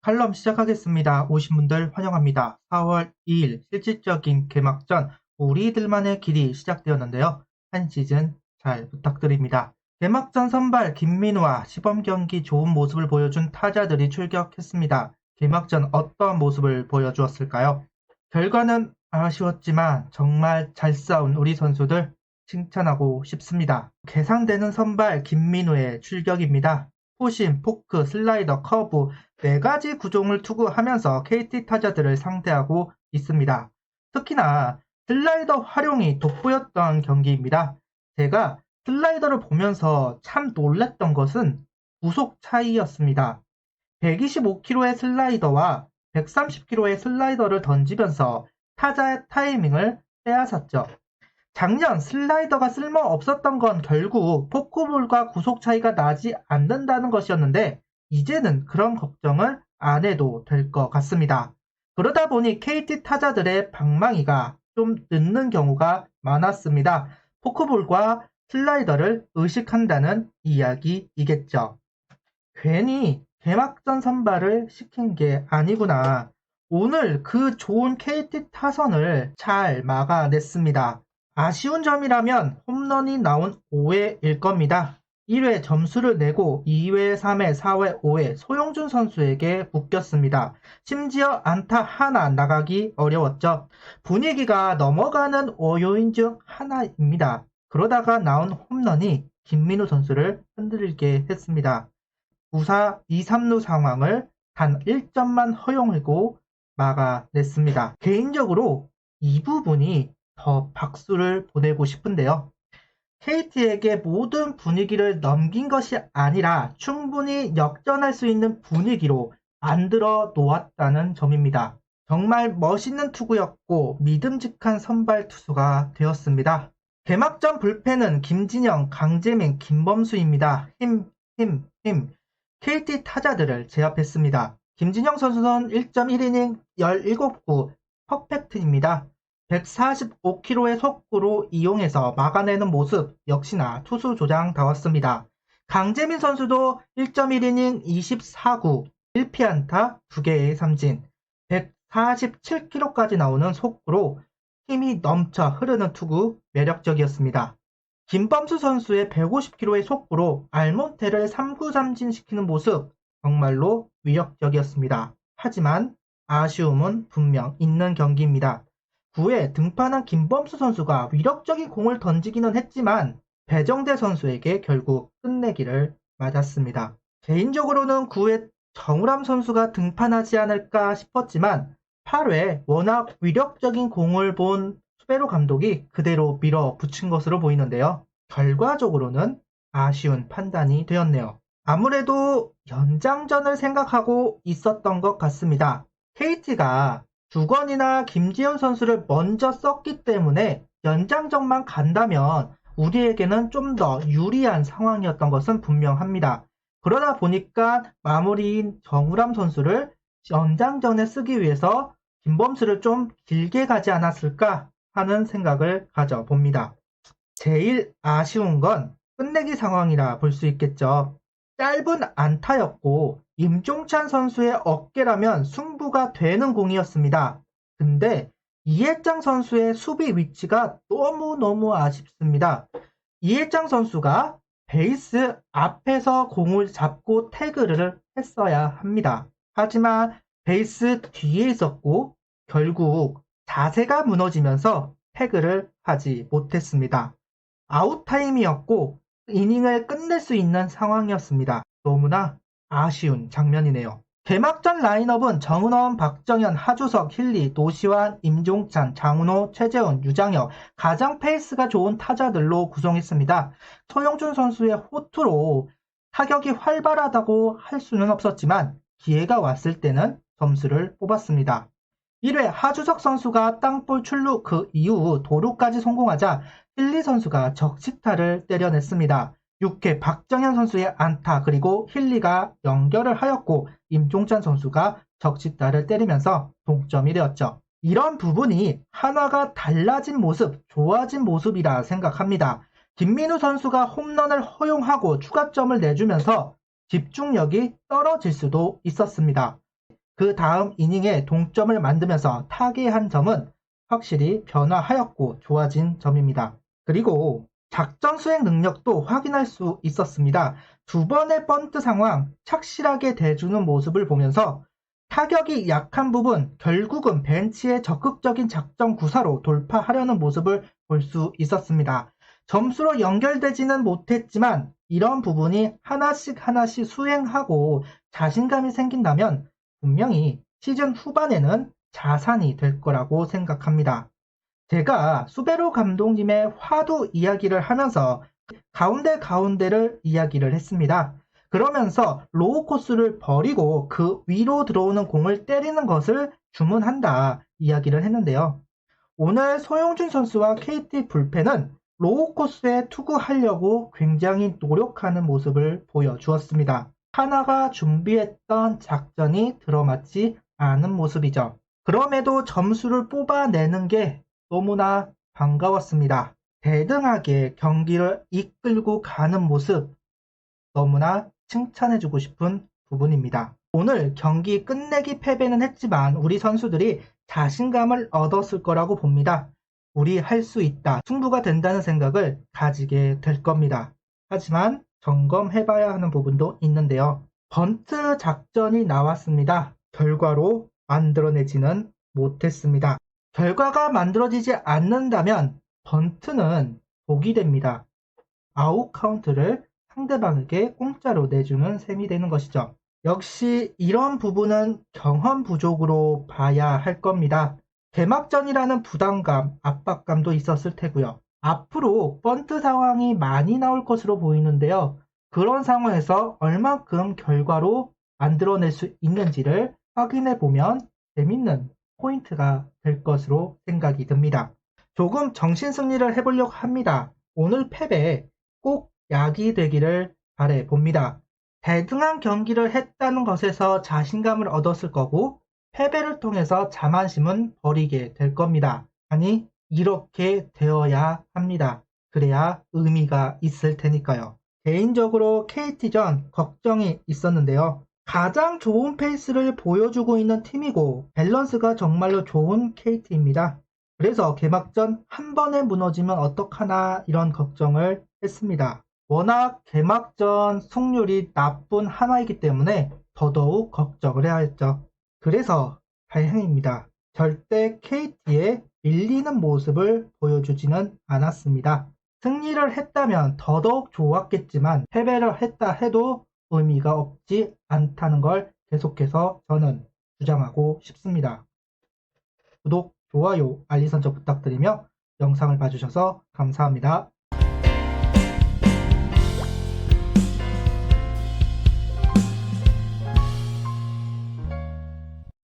칼럼 시작하겠습니다. 오신 분들 환영합니다. 4월 2일 실질적인 개막전 우리들만의 길이 시작되었는데요. 한 시즌 잘 부탁드립니다. 개막전 선발 김민우와 시범 경기 좋은 모습을 보여준 타자들이 출격했습니다. 개막전 어떤 모습을 보여주었을까요? 결과는 아쉬웠지만 정말 잘 싸운 우리 선수들 칭찬하고 싶습니다. 계산되는 선발 김민우의 출격입니다. 포심, 포크, 슬라이더, 커브 4가지 구종을 투구하면서 KT 타자들을 상대하고 있습니다. 특히나 슬라이더 활용이 돋보였던 경기입니다. 제가 슬라이더를 보면서 참 놀랐던 것은 구속 차이였습니다. 125km의 슬라이더와 130km의 슬라이더를 던지면서 타자의 타이밍을 빼앗았죠. 작년 슬라이더가 쓸모없었던 건 결국 포크볼과 구속 차이가 나지 않는다는 것이었는데 이제는 그런 걱정을 안 해도 될 것 같습니다. 그러다 보니 KT 타자들의 방망이가 좀 늦는 경우가 많았습니다. 포크볼과 슬라이더를 의식한다는 이야기이겠죠. 괜히 개막전 선발을 시킨 게 아니구나. 오늘 그 좋은 KT 타선을 잘 막아냈습니다. 아쉬운 점이라면 홈런이 나온 5회일 겁니다. 1회 점수를 내고 2회, 3회, 4회, 5회 소용준 선수에게 묶였습니다. 심지어 안타 하나 나가기 어려웠죠. 분위기가 넘어가는 월요일 중 하나입니다. 그러다가 나온 홈런이 김민우 선수를 흔들게 했습니다. 9사 2, 3루 상황을 단 1점만 허용하고 막아냈습니다. 개인적으로 이 부분이 더 박수를 보내고 싶은데요. KT에게 모든 분위기를 넘긴 것이 아니라 충분히 역전할 수 있는 분위기로 만들어 놓았다는 점입니다. 정말 멋있는 투구였고 믿음직한 선발 투수가 되었습니다. 개막전 불펜은 김진영, 강재민, 김범수입니다. 힘. KT 타자들을 제압했습니다. 김진영 선수는 1.1이닝 17구 퍼펙트입니다. 145km의 속구로 이용해서 막아내는 모습 역시나 투수 조장다웠습니다. 강재민 선수도 1.1이닝 24구 1피안타 2개의 삼진 147km까지 나오는 속구로 힘이 넘쳐 흐르는 투구 매력적이었습니다. 김범수 선수의 150km의 속구로 알몬테를 3구 삼진시키는 모습 정말로 위협적이었습니다. 하지만 아쉬움은 분명 있는 경기입니다. 9회 등판한 김범수 선수가 위력적인 공을 던지기는 했지만 배정대 선수에게 결국 끝내기를 맞았습니다. 개인적으로는 9회 정우람 선수가 등판하지 않을까 싶었지만 8회 워낙 위력적인 공을 본 수베로 감독이 그대로 밀어붙인 것으로 보이는데요. 결과적으로는 아쉬운 판단이 되었네요. 아무래도 연장전을 생각하고 있었던 것 같습니다. KT가 주건이나 김지현 선수를 먼저 썼기 때문에 연장전만 간다면 우리에게는 좀 더 유리한 상황이었던 것은 분명합니다. 그러다 보니까 마무리인 정우람 선수를 연장전에 쓰기 위해서 김범수를 좀 길게 가지 않았을까 하는 생각을 가져봅니다. 제일 아쉬운 건 끝내기 상황이라 볼 수 있겠죠. 짧은 안타였고 임종찬 선수의 어깨라면 승부가 되는 공이었습니다. 근데 이해창 선수의 수비 위치가 너무너무 아쉽습니다. 이해창 선수가 베이스 앞에서 공을 잡고 태그를 했어야 합니다. 하지만 베이스 뒤에 있었고 결국 자세가 무너지면서 태그를 하지 못했습니다. 아웃타임이었고 이닝을 끝낼 수 있는 상황이었습니다. 너무나 아쉬운 장면이네요. 개막전 라인업은 정은원, 박정현, 하주석, 힐리, 노시환, 임종찬, 장훈호, 최재훈, 유장혁 가장 페이스가 좋은 타자들로 구성했습니다. 서영준 선수의 호투로 타격이 활발하다고 할 수는 없었지만 기회가 왔을 때는 점수를 뽑았습니다. 1회 하주석 선수가 땅볼 출루 그 이후 도루까지 성공하자 힐리 선수가 적시타를 때려냈습니다. 6회 박정현 선수의 안타 그리고 힐리가 연결을 하였고 임종찬 선수가 적시타를 때리면서 동점이 되었죠. 이런 부분이 한화가 달라진 모습, 좋아진 모습이라 생각합니다. 김민우 선수가 홈런을 허용하고 추가점을 내주면서 집중력이 떨어질 수도 있었습니다. 그 다음 이닝에 동점을 만들면서 타계한 점은 확실히 변화하였고 좋아진 점입니다. 그리고 작전 수행 능력도 확인할 수 있었습니다. 두 번의 번트 상황 착실하게 대주는 모습을 보면서 타격이 약한 부분 결국은 벤치의 적극적인 작전 구사로 돌파하려는 모습을 볼 수 있었습니다. 점수로 연결되지는 못했지만 이런 부분이 하나씩 수행하고 자신감이 생긴다면 분명히 시즌 후반에는 자산이 될 거라고 생각합니다. 제가 수베로 감독님의 화두 이야기를 하면서 가운데를 이야기를 했습니다. 그러면서 로우 코스를 버리고 그 위로 들어오는 공을 때리는 것을 주문한다 이야기를 했는데요. 오늘 소영준 선수와 KT 불펜은 로우 코스에 투구하려고 굉장히 노력하는 모습을 보여주었습니다. 하나가 준비했던 작전이 들어맞지 않은 모습이죠. 그럼에도 점수를 뽑아내는 게 너무나 반가웠습니다. 대등하게 경기를 이끌고 가는 모습 너무나 칭찬해주고 싶은 부분입니다. 오늘 경기 끝내기 패배는 했지만 우리 선수들이 자신감을 얻었을 거라고 봅니다. 우리 할 수 있다. 승부가 된다는 생각을 가지게 될 겁니다. 하지만 점검해봐야 하는 부분도 있는데요. 번트 작전이 나왔습니다. 결과로 만들어내지는 못했습니다. 결과가 만들어지지 않는다면 번트는 복이 됩니다. 아웃 카운트를 상대방에게 공짜로 내주는 셈이 되는 것이죠. 역시 이런 부분은 경험 부족으로 봐야 할 겁니다. 개막전이라는 부담감, 압박감도 있었을 테고요. 앞으로 번트 상황이 많이 나올 것으로 보이는데요. 그런 상황에서 얼만큼 결과로 만들어낼 수 있는지를 확인해 보면 재밌는 포인트가 될 것으로 생각이 듭니다. 조금 정신승리를 해보려고 합니다. 오늘 패배 꼭 약이 되기를 바라봅니다. 대등한 경기를 했다는 것에서 자신감을 얻었을 거고 패배를 통해서 자만심은 버리게 될 겁니다. 아니 이렇게 되어야 합니다. 그래야 의미가 있을 테니까요. 개인적으로 KT전 걱정이 있었는데요. 가장 좋은 페이스를 보여주고 있는 팀이고 밸런스가 정말로 좋은 KT입니다. 그래서 개막전 한 번에 무너지면 어떡하나 이런 걱정을 했습니다. 워낙 개막전 승률이 나쁜 하나이기 때문에 더더욱 걱정을 해야 했죠. 그래서 다행입니다. 절대 KT에 밀리는 모습을 보여주지는 않았습니다. 승리를 했다면 더더욱 좋았겠지만 패배를 했다 해도 의미가 없지 않다는 걸 계속해서 저는 주장하고 싶습니다. 구독, 좋아요, 알림 설정 부탁드리며 영상을 봐주셔서 감사합니다.